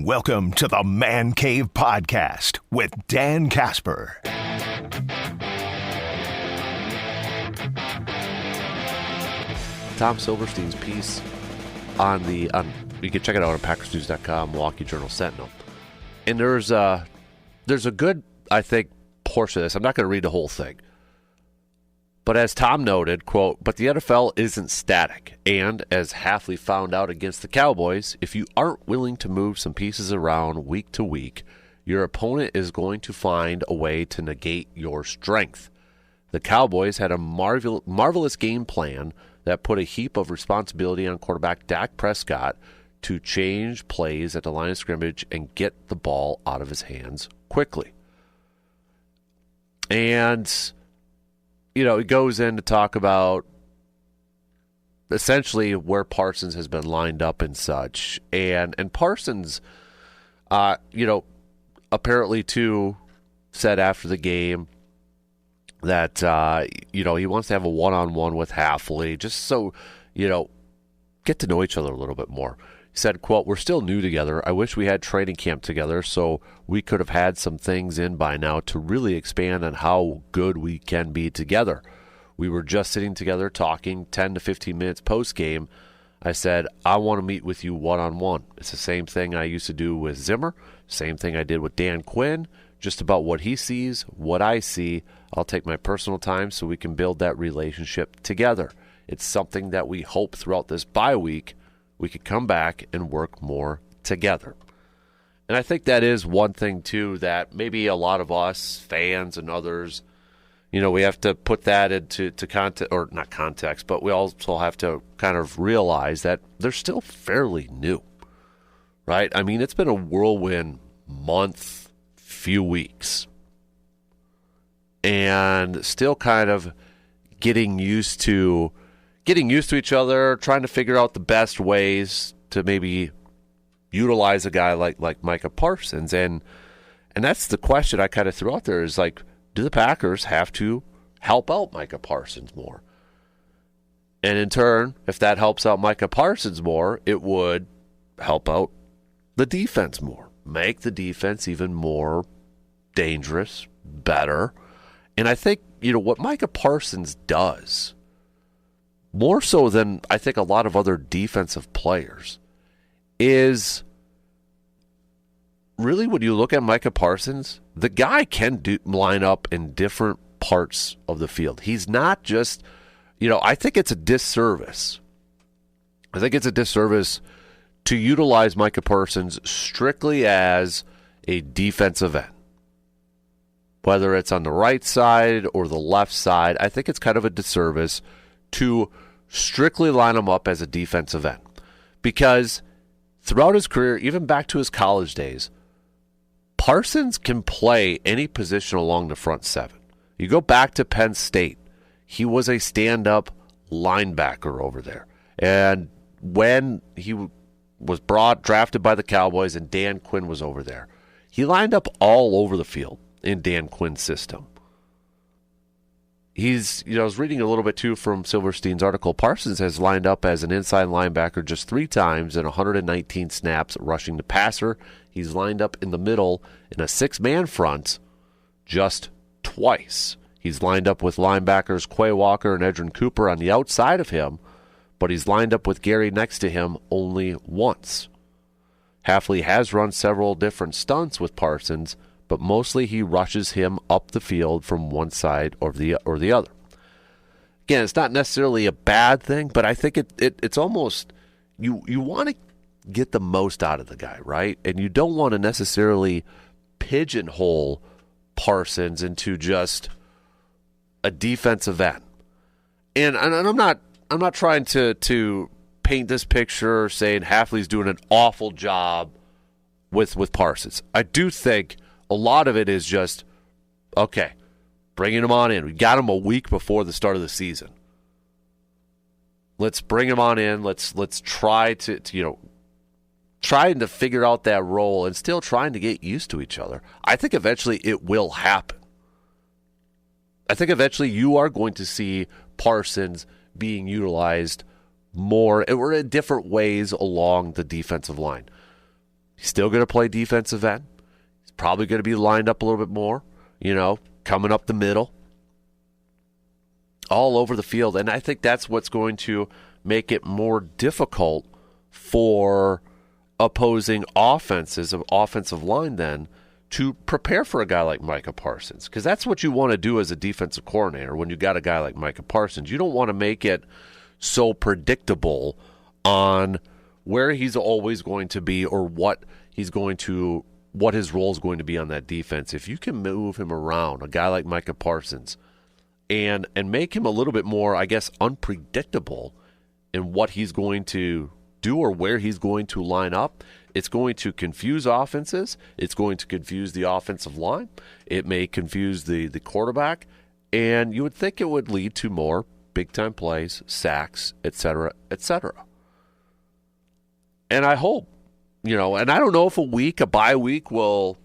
Welcome to the Man Cave Podcast with Dan Casper. Tom Silverstein's piece on you can check it out on PackersNews.com, Milwaukee Journal Sentinel. And there's a good, I think, portion of this. I'm not going to read the whole thing. But as Tom noted, quote, but the NFL isn't static. And as Hafley found out against the Cowboys, if you aren't willing to move some pieces around week to week, your opponent is going to find a way to negate your strength. The Cowboys had a marvelous game plan that put a heap of responsibility on quarterback Dak Prescott to change plays at the line of scrimmage and get the ball out of his hands quickly. And it goes in to talk about essentially where Parsons has been lined up and such. And Parsons, apparently too said after the game that, he wants to have a one-on-one with Hafley just so, get to know each other a little bit more. He said, quote, we're still new together. I wish we had training camp together so we could have had some things in by now to really expand on how good we can be together. We were just sitting together talking 10 to 15 minutes post-game. I said, I want to meet with you one-on-one. It's the same thing I used to do with Zimmer, same thing I did with Dan Quinn, just about what he sees, what I see. I'll take my personal time so we can build that relationship together. It's something that we hope throughout this bye week we could come back and work more together. And I think that is one thing, too, that maybe a lot of us, fans and others, we have to put that into context, or not context, but we also have to kind of realize that they're still fairly new, right? I mean, it's been a whirlwind month, few weeks, and still kind of getting used to each other, trying to figure out the best ways to maybe utilize a guy like Micah Parsons. And that's the question I kind of threw out there is like, do the Packers have to help out Micah Parsons more? And in turn, if that helps out Micah Parsons more, it would help out the defense more, make the defense even more dangerous, better. And I think, what Micah Parsons does, more so than I think a lot of other defensive players, is really when you look at Micah Parsons, the guy can line up in different parts of the field. He's not just, I think it's a disservice. I think it's a disservice to utilize Micah Parsons strictly as a defensive end. Whether it's on the right side or the left side, I think it's kind of a disservice to strictly line him up as a defensive end. Because throughout his career, even back to his college days, Parsons can play any position along the front seven. You go back to Penn State, he was a stand-up linebacker over there. And when he was drafted by the Cowboys and Dan Quinn was over there, he lined up all over the field in Dan Quinn's system. He's, I was reading a little bit too from Silverstein's article. Parsons has lined up as an inside linebacker just 3 times in 119 snaps rushing the passer. He's lined up in the middle in a 6-man front just twice. He's lined up with linebackers Quay Walker and Edrin Cooper on the outside of him, but he's lined up with Gary next to him only once. Hafley has run several different stunts with Parsons, but mostly he rushes him up the field from one side or the other. Again, it's not necessarily a bad thing, but I think it's almost, you want to get the most out of the guy, right? And you don't want to necessarily pigeonhole Parsons into just a defensive end. And I'm not trying to paint this picture saying Hafley's doing an awful job with Parsons. I do think a lot of it is just, okay, bringing him on in. We got him a week before the start of the season. Let's bring him on in. Let's try to trying to figure out that role and still trying to get used to each other. I think eventually it will happen. I think eventually you are going to see Parsons being utilized more or in different ways along the defensive line. He's still going to play defensive end. He's probably going to be lined up a little bit more, coming up the middle, all over the field. And I think that's what's going to make it more difficult for opposing offenses of offensive line then to prepare for a guy like Micah Parsons, because that's what you want to do as a defensive coordinator when you got a guy like Micah Parsons. You don't want to make it so predictable on where he's always going to be or what his role is going to be on that defense. If you can move him around, a guy like Micah Parsons, and make him a little bit more, I guess, unpredictable in what he's going to do or where he's going to line up, it's going to confuse offenses. It's going to confuse the offensive line. It may confuse the quarterback. And you would think it would lead to more big-time plays, sacks, et cetera, et cetera. And I hope, and I don't know if a bye week will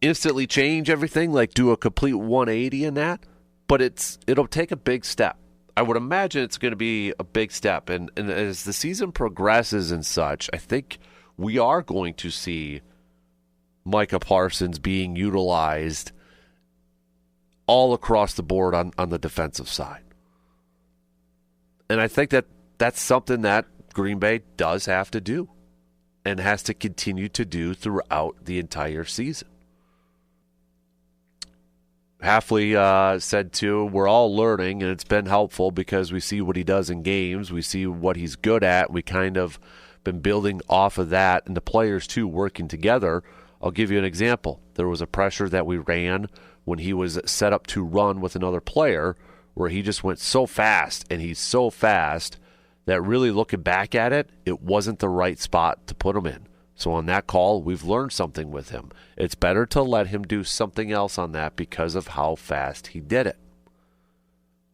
instantly change everything, like do a complete 180 in that, but it'll take a big step. I would imagine it's going to be a big step. And as the season progresses and such, I think we are going to see Micah Parsons being utilized all across the board on the defensive side. And I think that's something that Green Bay does have to do and has to continue to do throughout the entire season. Hafley said, too, we're all learning, and it's been helpful because we see what he does in games. We see what he's good at. We kind of been building off of that, and the players, too, working together. I'll give you an example. There was a pressure that we ran when he was set up to run with another player where he just went so fast, and he's so fast that really looking back at it, it wasn't the right spot to put him in. So on that call, we've learned something with him. It's better to let him do something else on that because of how fast he did it.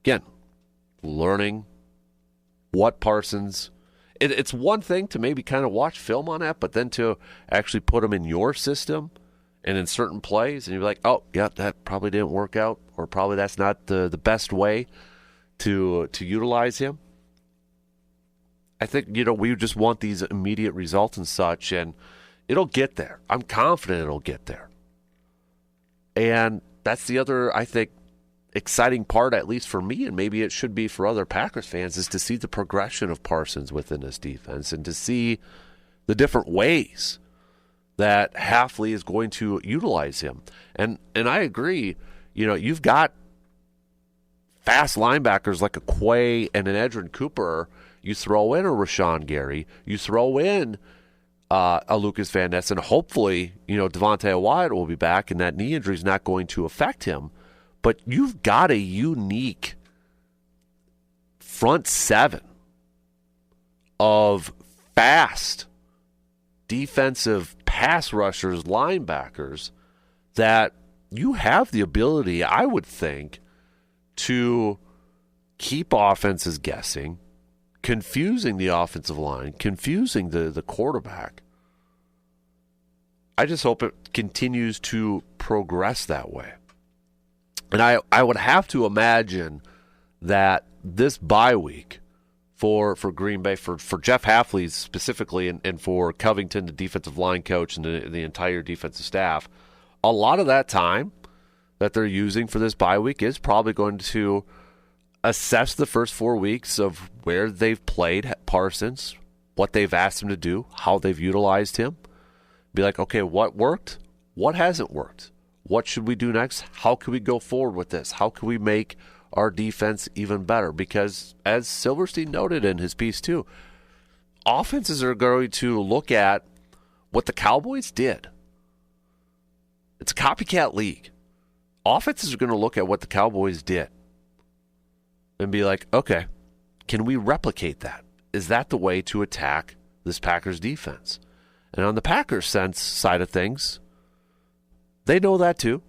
Again, learning what Parsons... It's one thing to maybe kind of watch film on that, but then to actually put him in your system and in certain plays, and you're like, oh, yeah, that probably didn't work out, or probably that's not the best way to utilize him. I think, we just want these immediate results and such, and it'll get there. I'm confident it'll get there. And that's the other, I think, exciting part, at least for me, and maybe it should be for other Packers fans, is to see the progression of Parsons within this defense and to see the different ways that Hafley is going to utilize him. And I agree, you've got fast linebackers like a Quay and an Edrin Cooper. You throw in a Rashawn Gary. You throw in a Lucas Van Ness, and hopefully, Devontae Wyatt will be back, and that knee injury is not going to affect him. But you've got a unique front seven of fast defensive pass rushers, linebackers, that you have the ability, I would think, to keep offenses guessing, confusing the offensive line, confusing the quarterback. I just hope it continues to progress that way. And I would have to imagine that this bye week for Green Bay, for Jeff Hafley specifically, and for Covington, the defensive line coach, and the entire defensive staff, a lot of that time that they're using for this bye week is probably going to assess the first 4 weeks of where they've played Parsons, what they've asked him to do, how they've utilized him. Be like, okay, what worked? What hasn't worked? What should we do next? How can we go forward with this? How can we make our defense even better? Because as Silverstein noted in his piece too, offenses are going to look at what the Cowboys did. It's a copycat league. Offenses are going to look at what the Cowboys did and be like, okay, can we replicate that? Is that the way to attack this Packers defense? And on the Packers side of things, they know that too.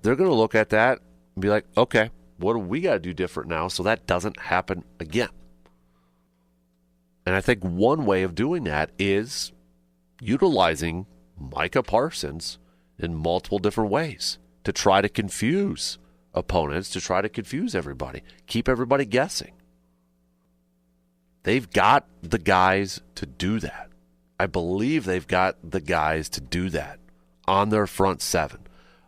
They're going to look at that and be like, okay, what do we got to do different now so that doesn't happen again? And I think one way of doing that is utilizing Micah Parsons in multiple different ways to try to confuse opponents, to try to confuse everybody, keep everybody guessing. They've got the guys to do that. I believe they've got the guys to do that on their front seven.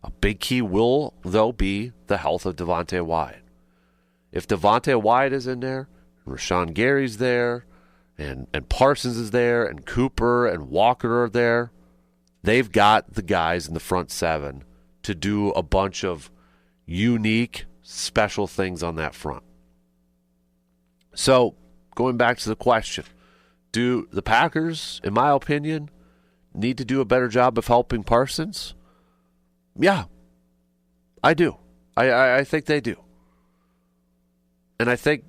A big key will, though, be the health of Devontae Wyatt. If Devontae Wyatt is in there, Rashawn Gary's there, and Parsons is there, and Cooper and Walker are there, they've got the guys in the front seven to do a bunch of unique, special things on that front. So, going back to the question, do the Packers, in my opinion, need to do a better job of helping Parsons? Yeah, I do. I think they do. And I think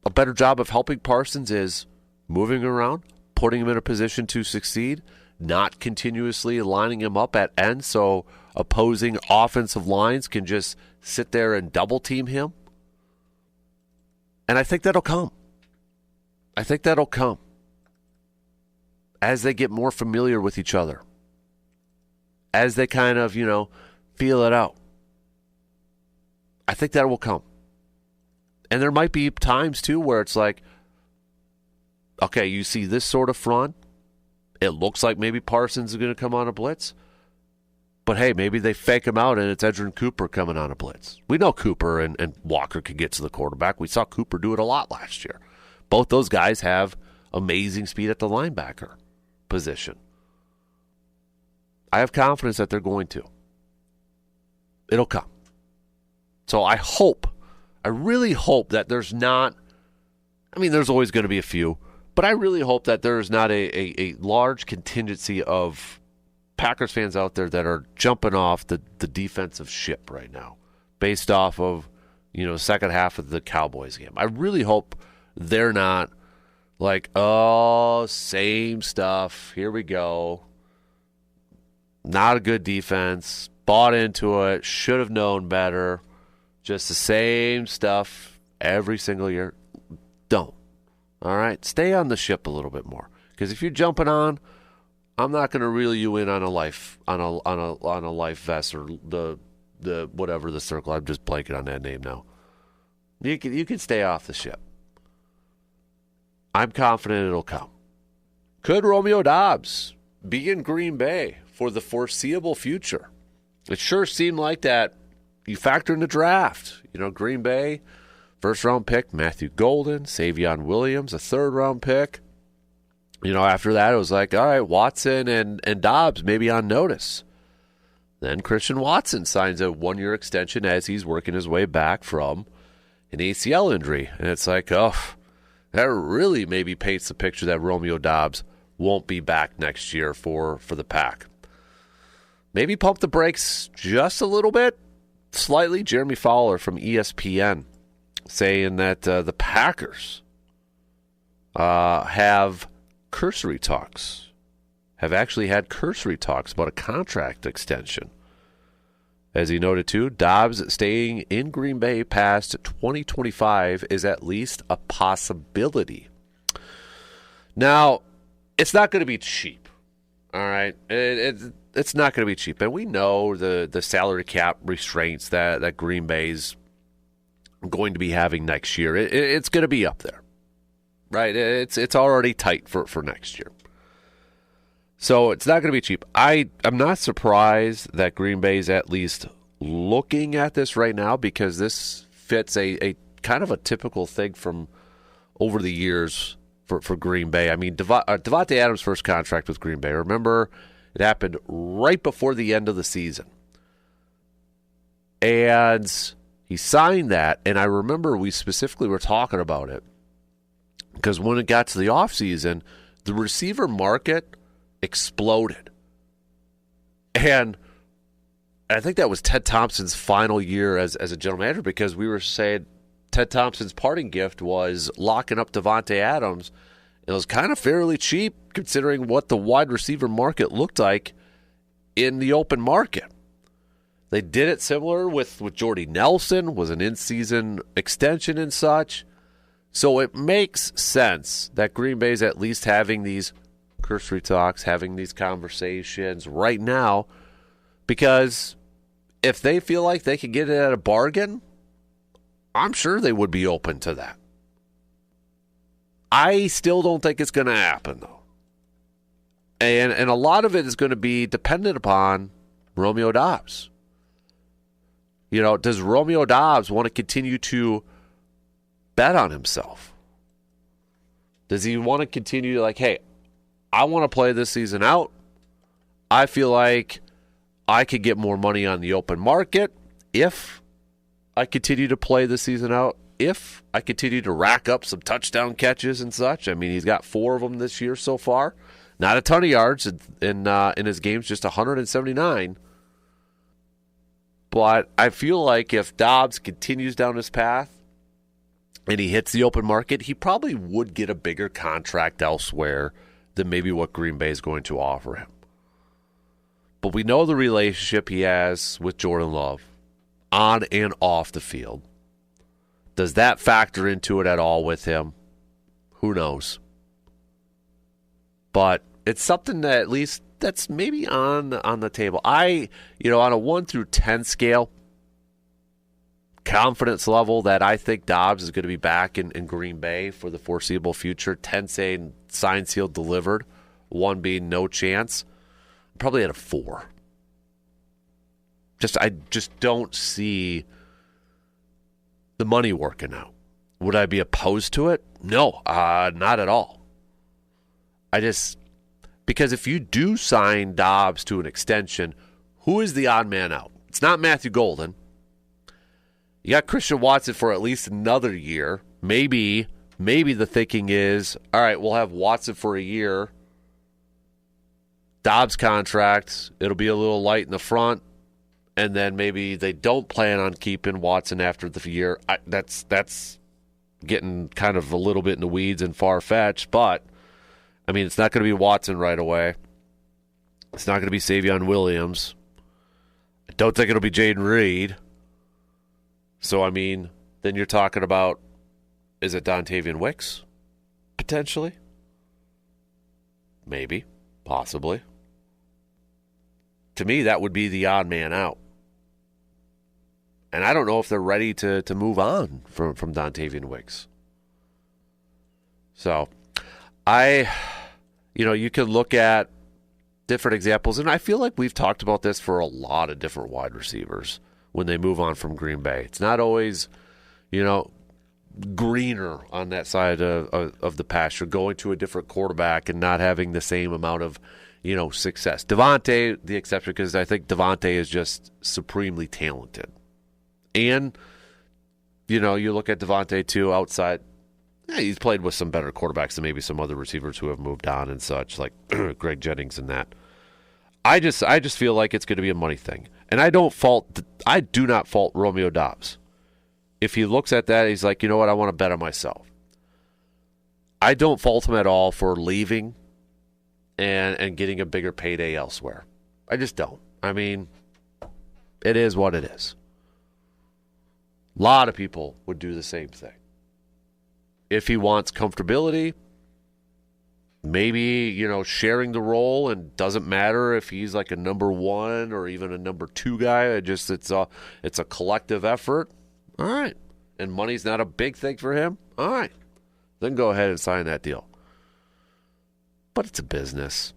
a better job of helping Parsons is moving around, putting him in a position to succeed, not continuously lining him up at end so opposing offensive lines can just sit there and double team him. And I think that'll come. I think that'll come as they get more familiar with each other, as they kind of, feel it out. I think that will come. And there might be times, too, where it's like, okay, you see this sort of front. It looks like maybe Parsons is going to come on a blitz. But, hey, maybe they fake him out and it's Edgerrin Cooper coming on a blitz. We know Cooper and Walker can get to the quarterback. We saw Cooper do it a lot last year. Both those guys have amazing speed at the linebacker position. I have confidence that they're going to. It'll come. So I really hope that there's not, there's always going to be a few, but I really hope that there's not a large contingency of Packers fans out there that are jumping off the defensive ship right now based off of, second half of the Cowboys game. I really hope they're not like, oh, same stuff. Here we go. Not a good defense. Bought into it. Should have known better. Just the same stuff every single year. Don't. All right? Stay on the ship a little bit more. Because if you're jumping on, I'm not going to reel you in on a life vest or the whatever the circle. I'm just blanking on that name now. You can stay off the ship. I'm confident it'll come. Could Romeo Doubs be in Green Bay for the foreseeable future? It sure seemed like that. You factor in the draft. Green Bay, first-round pick, Matthew Golden, Savion Williams, a third-round pick. After that, it was like, all right, Watson and Doubs maybe on notice. Then Christian Watson signs a one-year extension as he's working his way back from an ACL injury. And it's like, oh, that really maybe paints the picture that Romeo Doubs won't be back next year for the Pack. Maybe pump the brakes just a little bit, slightly. Jeremy Fowler from ESPN saying that the Packers have actually had cursory talks about a contract extension. As he noted, too, Doubs staying in Green Bay past 2025 is at least a possibility. Now, it's not going to be cheap, all right? It's not going to be cheap. And we know the salary cap restraints that Green Bay's going to be having next year. It's going to be up there, right? It's already tight for next year. So it's not going to be cheap. I'm not surprised that Green Bay's at least looking at this right now because this fits a kind of a typical thing from over the years for Green Bay. Devontae Adams' first contract with Green Bay. Remember, it happened right before the end of the season. And he signed that, and I remember we specifically were talking about it because when it got to the offseason, the receiver market exploded. And I think that was Ted Thompson's final year as a general manager because we were saying Ted Thompson's parting gift was locking up Devontae Adams. It was kind of fairly cheap considering what the wide receiver market looked like in the open market. They did it similar with Jordy Nelson, was an in-season extension and such. So it makes sense that Green Bay's at least having these cursory talks, having these conversations right now, because if they feel like they can get it at a bargain, I'm sure they would be open to that. I still don't think it's going to happen, though. And a lot of it is going to be dependent upon Romeo Doubs. Does Romeo Doubs want to continue to bet on himself? Does he want to continue like, hey, I want to play this season out. I feel like I could get more money on the open market if I continue to play the season out, if I continue to rack up some touchdown catches and such. I mean, he's got 4 of them this year so far. Not a ton of yards in his games, just 179. But I feel like if Doubs continues down his path and he hits the open market, he probably would get a bigger contract elsewhere than maybe what Green Bay is going to offer him. But we know the relationship he has with Jordan Love on and off the field. Does that factor into it at all with him? Who knows? But it's something that at least that's maybe on the table. On a 1 through 10 scale, confidence level that I think Doubs is going to be back in Green Bay for the foreseeable future. 10 saying signed, sealed, delivered. 1 being no chance. Probably at a 4. I just don't see the money working out. Would I be opposed to it? No, not at all. Because if you do sign Doubs to an extension, who is the odd man out? It's not Matthew Golden. You got Christian Watson for at least another year. Maybe the thinking is, all right, we'll have Watson for a year. Doubs contract, it'll be a little light in the front, and then maybe they don't plan on keeping Watson after the year. That's getting kind of a little bit in the weeds and far-fetched, but I mean, it's not going to be Watson right away. It's not going to be Savion Williams. I don't think it'll be Jaden Reed. So, I mean, then you're talking about, is it Dontavian Wicks? Potentially. Maybe. Possibly. To me, that would be the odd man out. And I don't know if they're ready to move on from Dontavian Wicks. So, you can look at different examples, and I feel like we've talked about this for a lot of different wide receivers when they move on from Green Bay. It's not always, greener on that side of the pasture, going to a different quarterback and not having the same amount of, success. Devontae, the exception, because I think Devontae is just supremely talented. And, you look at Devontae, too, outside. He's played with some better quarterbacks than maybe some other receivers who have moved on and such, like Greg Jennings and that. I just feel like it's going to be a money thing. And I do not fault Romeo Doubs. If he looks at that, he's like, you know what, I want to bet on myself. I don't fault him at all for leaving and getting a bigger payday elsewhere. I just don't. I mean, it is what it is. A lot of people would do the same thing. If he wants comfortability, maybe, sharing the role, and doesn't matter if he's like a number 1 or even a number 2 guy. It's a collective effort. All right. And money's not a big thing for him. All right. Then go ahead and sign that deal. But it's a business.